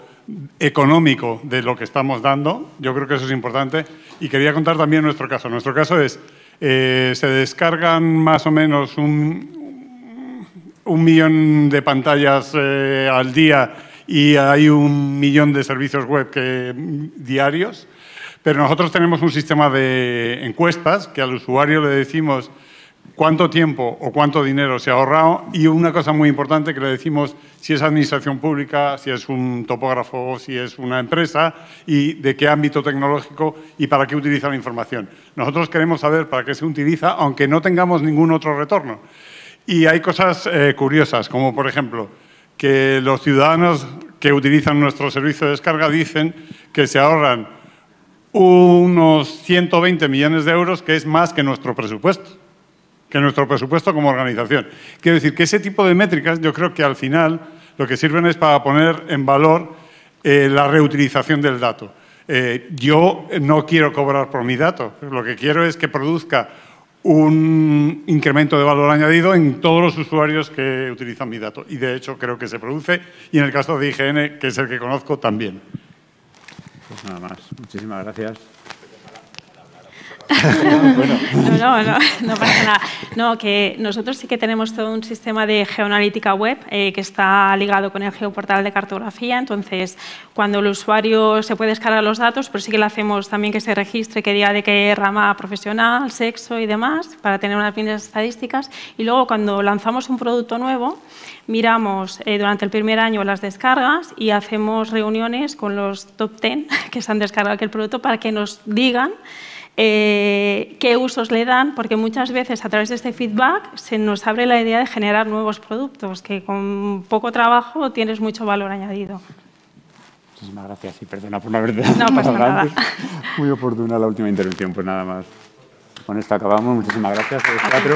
económico de lo que estamos dando. Yo creo que eso es importante. Y quería contar también nuestro caso. Nuestro caso es, se descargan más o menos 1 millón de pantallas al día y hay 1 millón de servicios web diarios. Pero nosotros tenemos un sistema de encuestas que al usuario le decimos cuánto tiempo o cuánto dinero se ha ahorrado y una cosa muy importante que le decimos si es administración pública, si es un topógrafo, si es una empresa y de qué ámbito tecnológico y para qué utiliza la información. Nosotros queremos saber para qué se utiliza, aunque no tengamos ningún otro retorno. Y hay cosas curiosas, como por ejemplo, que los ciudadanos que utilizan nuestro servicio de descarga dicen que se ahorran unos 120 millones de euros, que es más que nuestro presupuesto como organización. Quiero decir que ese tipo de métricas yo creo que al final lo que sirven es para poner en valor la reutilización del dato. Yo no quiero cobrar por mi dato, lo que quiero es que produzca un incremento de valor añadido en todos los usuarios que utilizan mi dato. Y de hecho creo que se produce y en el caso de IGN, que es el que conozco, también. Pues nada más. Muchísimas gracias. No pasa nada. No, que nosotros sí que tenemos todo un sistema de geoanalítica web que está ligado con el geoportal de cartografía. Entonces, cuando el usuario se puede descargar los datos, pero sí que le hacemos también que se registre, que diga de qué rama profesional, sexo y demás, para tener unas pequeñas estadísticas. Y luego, cuando lanzamos un producto nuevo, miramos durante el primer año las descargas y hacemos reuniones con los top 10 que se han descargado aquel producto para que nos digan qué usos le dan, porque muchas veces a través de este feedback se nos abre la idea de generar nuevos productos, que con poco trabajo tienes mucho valor añadido. Muchísimas gracias y perdona por no haberte dado No pasa nada. antes. Muy oportuna la última intervención, pues nada más. Con esto acabamos. Muchísimas gracias a los 4.